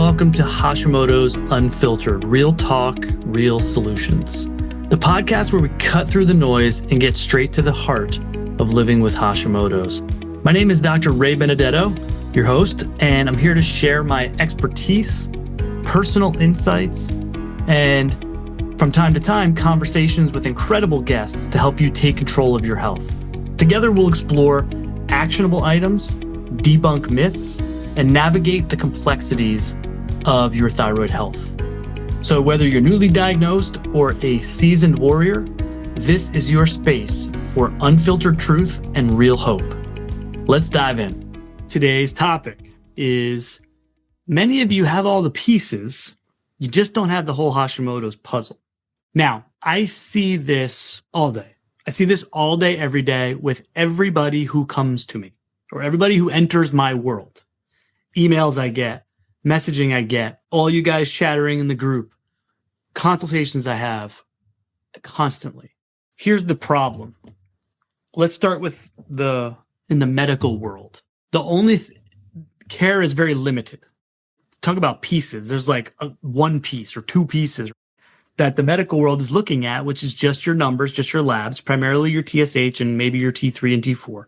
welcome to Hashimoto's Unfiltered, real talk, real solutions. The podcast where we cut through the noise and get straight to the heart of living with Hashimoto's. My name is Dr. Ray Benedetto, your host, and I'm here to share my expertise, personal insights, and from time to time, conversations with incredible guests to help you take control of your health. Together, we'll explore actionable items, debunk myths, and navigate the complexities of your thyroid health. So whether you're newly diagnosed or a seasoned warrior, this is your space for unfiltered truth and real hope. Let's dive in. Today's topic is, many of you have all the pieces, you just don't have the whole Hashimoto's puzzle. Now, I see this all day. I see this all day, every day with everybody who comes to me or everybody who enters my world. Emails I get, messaging I get, all you guys chattering in the group, consultations I have constantly. Here's the problem. Let's start with in the medical world. The only care is very limited. Talk about pieces. There's like one piece or two pieces that the medical world is looking at, which is just your numbers, just your labs, primarily your TSH and maybe your T3 and T4,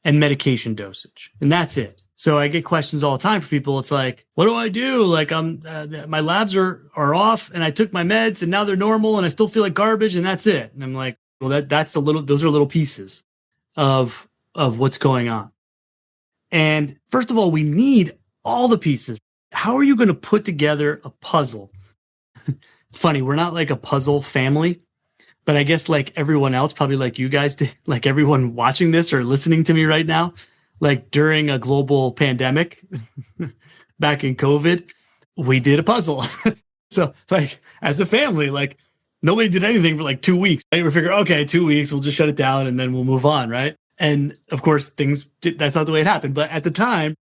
and medication dosage. And that's it. So I get questions all the time from people. It's like, what do I do? Like my labs are off and I took my meds and now they're normal and I still feel like garbage and that's it. And I'm like, well, those are little pieces of what's going on. And first of all, we need all the pieces. How are you going to put together a puzzle? It's funny, we're not like a puzzle family, but I guess like everyone else, probably like you guys did, like everyone watching this or listening to me right now, like during a global pandemic back in COVID, we did a puzzle. So like as a family, like nobody did anything for like 2 weeks. Right? We figure, okay, 2 weeks, we'll just shut it down and then we'll move on, right? And of course, that's not the way it happened. But at the time,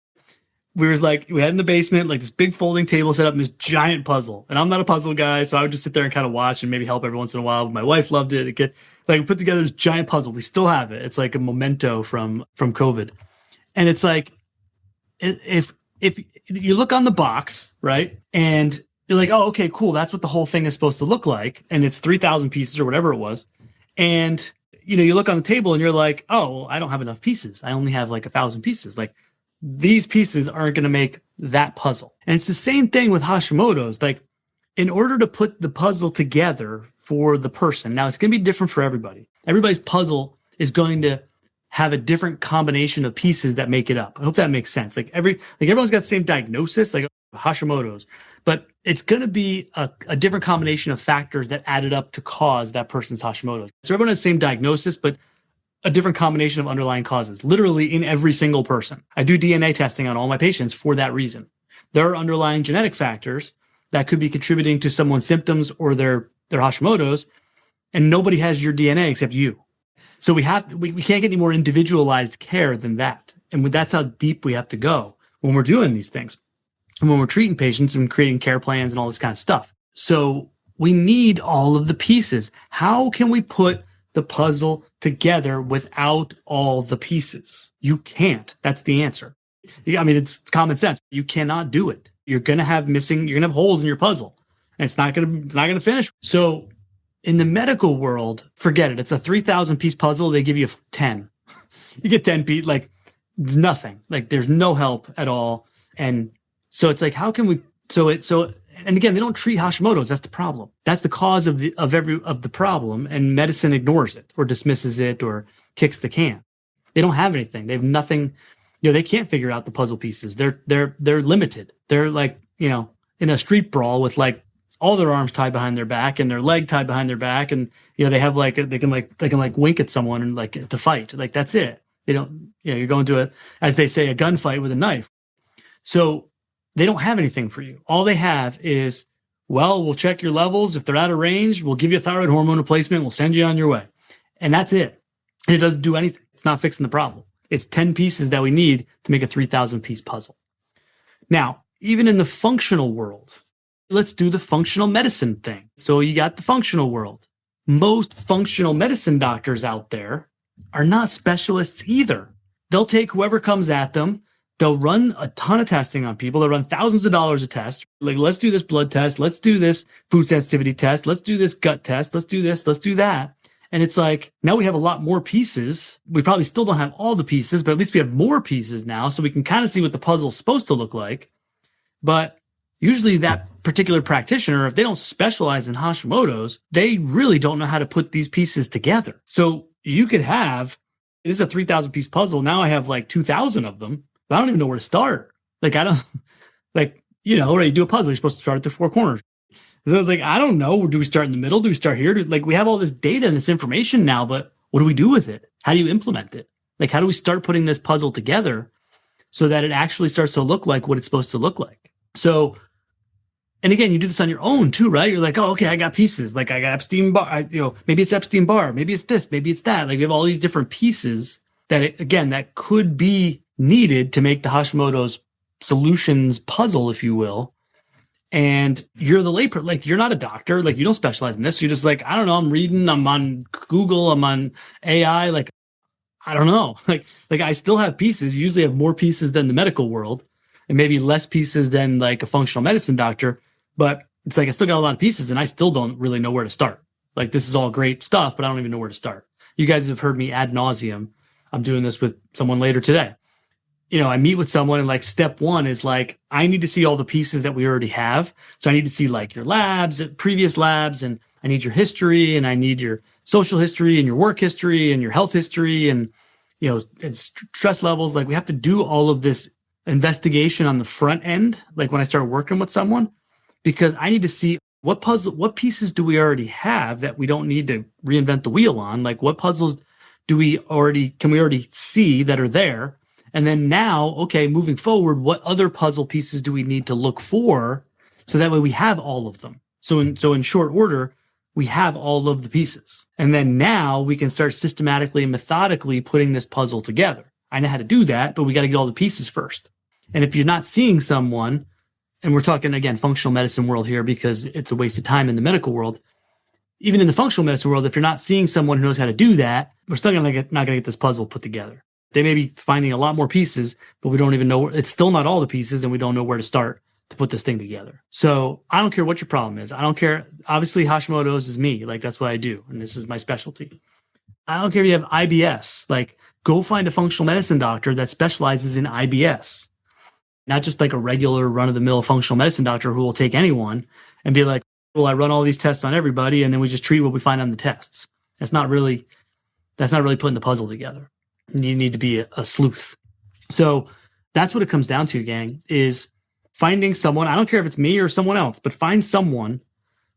we had in the basement, like this big folding table set up and this giant puzzle. And I'm not a puzzle guy, so I would just sit there and kind of watch and maybe help every once in a while. But my wife loved it. We put together this giant puzzle. We still have it. It's like a memento from COVID. And it's like, if you look on the box, right? And you're like, oh, okay, cool. That's what the whole thing is supposed to look like. And it's 3,000 pieces or whatever it was. And, you look on the table and you're like, oh, well, I don't have enough pieces. I only have like 1,000 pieces. Like, these pieces aren't going to make that puzzle. And it's the same thing with Hashimoto's. Like, in order to put the puzzle together for the person, now it's going to be different for everybody. Everybody's puzzle is going to have a different combination of pieces that make it up. I hope that makes sense. Like everyone's got the same diagnosis, like Hashimoto's, but it's going to be a different combination of factors that added up to cause that person's Hashimoto's. So everyone has the same diagnosis, but a different combination of underlying causes, literally in every single person. I do DNA testing on all my patients for that reason. There are underlying genetic factors that could be contributing to someone's symptoms or their Hashimoto's, and nobody has your DNA except you. So we can't get any more individualized care than that. And that's how deep we have to go when we're doing these things and when we're treating patients and creating care plans and all this kind of stuff. So we need all of the pieces. How can we put the puzzle together without all the pieces? You can't. That's the answer. I mean, it's common sense. You cannot do it. You're going to have holes in your puzzle and it's not going to finish. So in the medical world, forget it. It's a 3,000 piece puzzle. They give you 10. You get 10 pieces, like it's nothing. Like there's no help at all. And so it's like, how can we, and again, they don't treat Hashimoto's. That's the problem. That's the cause of the problem. And medicine ignores it or dismisses it or kicks the can. They don't have anything. They have nothing. They can't figure out the puzzle pieces. They're limited. They're like, in a street brawl with like all their arms tied behind their back and their leg tied behind their back. And, they have like, they can wink at someone and like to fight. Like, that's it. They don't, you're going to as they say, a gunfight with a knife. So they don't have anything for you. All they have is, well, we'll check your levels. If they're out of range, we'll give you a thyroid hormone replacement. We'll send you on your way. And that's it. And it doesn't do anything. It's not fixing the problem. It's 10 pieces that we need to make a 3,000 piece puzzle. Now, even in the functional world, let's do the functional medicine thing. So you got the functional world. Most functional medicine doctors out there are not specialists either. They'll take whoever comes at them. they'll run a ton of testing on people. They'll run thousands of dollars of tests. Like, let's do this blood test. Let's do this food sensitivity test. Let's do this gut test. Let's do this. Let's do that. And it's like, now we have a lot more pieces. We probably still don't have all the pieces, but at least we have more pieces now. So we can kind of see what the puzzle's supposed to look like. But usually that particular practitioner, if they don't specialize in Hashimoto's, they really don't know how to put these pieces together. So you could have, this is a 3,000 piece puzzle. Now I have like 2,000 of them, but I don't even know where to start. Like, I don't, like, you know, when you do a puzzle, you're supposed to start at the four corners. So I was like, I don't know. Do we start in the middle? Do we start here? Like, we have all this data and this information now, but what do we do with it? How do you implement it? Like, how do we start putting this puzzle together so that it actually starts to look like what it's supposed to look like? So, and again, you do this on your own too, right? You're like, oh, okay, I got pieces. Like, I got Epstein-Barr, maybe it's Epstein-Barr, maybe it's this, maybe it's that. Like, we have all these different pieces that, that could be needed to make the Hashimoto's solutions puzzle, if you will. And you're the layperson, like, you're not a doctor, like, you don't specialize in this. You're just like, I don't know, I'm reading, I'm on Google, I'm on AI, like, I don't know. Like I still have pieces. You usually have more pieces than the medical world and maybe less pieces than like a functional medicine doctor. But it's like, I still got a lot of pieces and I still don't really know where to start. Like, this is all great stuff, but I don't even know where to start. You guys have heard me ad nauseum. I'm doing this with someone later today. You know, I meet with someone and like step one is like, I need to see all the pieces that we already have. So I need to see like your labs, previous labs, and I need your history, and I need your social history and your work history and your health history and, you know, and stress levels. Like, we have to do all of this investigation on the front end. Like, when I start working with someone, because I need to see what pieces do we already have that we don't need to reinvent the wheel on? Like, what puzzles can we already see that are there? And then now, okay, moving forward, what other puzzle pieces do we need to look for so that way we have all of them? So in short order, we have all of the pieces. And then now we can start systematically and methodically putting this puzzle together. I know how to do that, but we got to get all the pieces first. And if you're not seeing someone, and we're talking, again, functional medicine world here because it's a waste of time in the medical world. Even in the functional medicine world, if you're not seeing someone who knows how to do that, we're still not going to get this puzzle put together. They may be finding a lot more pieces, but we don't even know. It's still not all the pieces, and we don't know where to start to put this thing together. So I don't care what your problem is. I don't care. Obviously, Hashimoto's is me. Like, that's what I do, and this is my specialty. I don't care if you have IBS. Like, go find a functional medicine doctor that specializes in IBS. Not just like a regular run-of-the-mill functional medicine doctor who will take anyone and be like, well, I run all these tests on everybody, and then we just treat what we find on the tests. That's not really putting the puzzle together. You need to be a sleuth. So that's what it comes down to, gang, is finding someone. I don't care if it's me or someone else, but find someone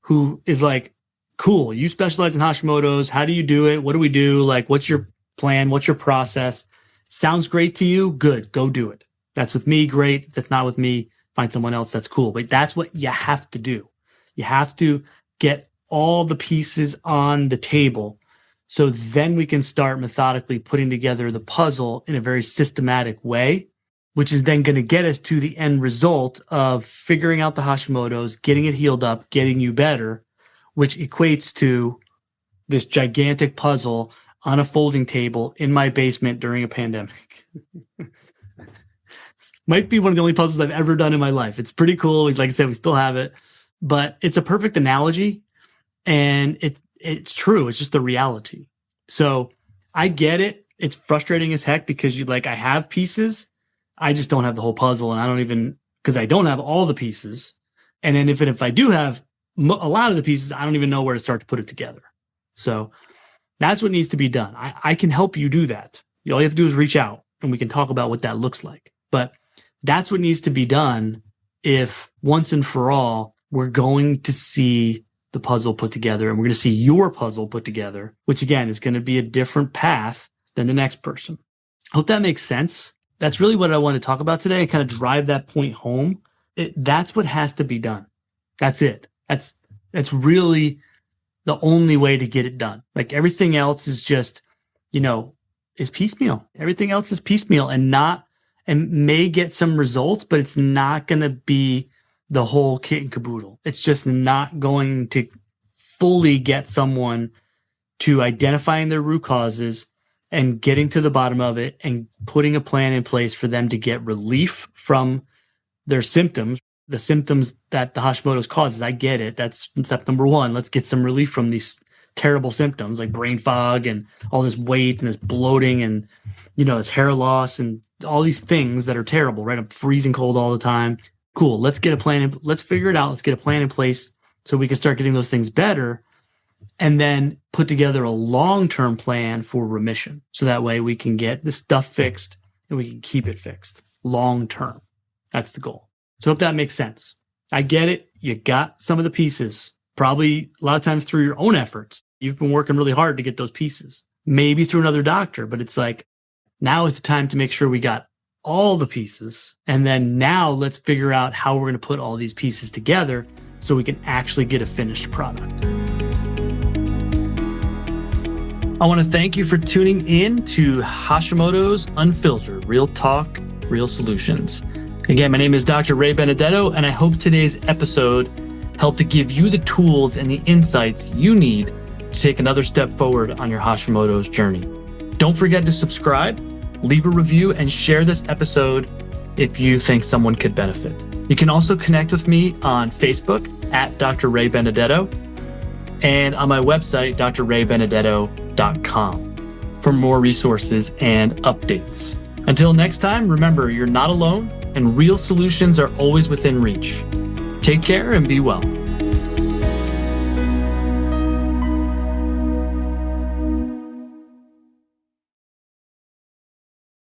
who is like, cool, you specialize in Hashimoto's. How do you do it? What do we do? Like, what's your plan? What's your process? Sounds great to you? Good. Go do it. That's with me. Great. If that's not with me, find someone else. That's cool. But that's what you have to do. You have to get all the pieces on the table. So then we can start methodically putting together the puzzle in a very systematic way, which is then going to get us to the end result of figuring out the Hashimoto's, getting it healed up, getting you better, which equates to this gigantic puzzle on a folding table in my basement during a pandemic. Might be one of the only puzzles I've ever done in my life. It's pretty cool. Like I said, we still have it, but it's a perfect analogy, and it's true. It's just the reality. So I get it. It's frustrating as heck because I have pieces. I just don't have the whole puzzle, and because I don't have all the pieces. And then if I do have a lot of the pieces, I don't even know where to start to put it together. So that's what needs to be done. I can help you do that. All you have to do is reach out, and we can talk about what that looks like. But that's what needs to be done if once and for all, we're going to see the puzzle put together, and we're going to see your puzzle put together, which again is going to be a different path than the next person. I hope that makes sense. That's really what I want to talk about today and kind of drive that point home. That's what has to be done. That's it. That's really the only way to get it done. Like, everything else is just, is piecemeal. Everything else is piecemeal and may get some results, but it's not going to be the whole kit and caboodle. It's just not going to fully get someone to identifying their root causes and getting to the bottom of it and putting a plan in place for them to get relief from their symptoms, the symptoms that the Hashimoto's causes. I get it. That's step number one. Let's get some relief from these terrible symptoms like brain fog and all this weight and this bloating and, this hair loss and all these things that are terrible, right? I'm freezing cold all the time. Cool. Let's get a plan. Let's figure it out. Let's get a plan in place so we can start getting those things better, and then put together a long-term plan for remission. So that way we can get this stuff fixed and we can keep it fixed long-term. That's the goal. So I hope that makes sense. I get it. You got some of the pieces, probably a lot of times through your own efforts. You've been working really hard to get those pieces, maybe through another doctor, but it's like, now is the time to make sure we got all the pieces. And then now let's figure out how we're going to put all these pieces together so we can actually get a finished product. I want to thank you for tuning in to Hashimoto's Unfiltered, Real Talk, Real Solutions. Again, my name is Dr. Ray Benedetto, and I hope today's episode helped to give you the tools and the insights you need to take another step forward on your Hashimoto's journey. Don't forget to subscribe, leave a review, and share this episode if you think someone could benefit. You can also connect with me on Facebook at Dr. Ray Benedetto and on my website, drraybenedetto.com, for more resources and updates. Until next time, remember, you're not alone and real solutions are always within reach. Take care and be well.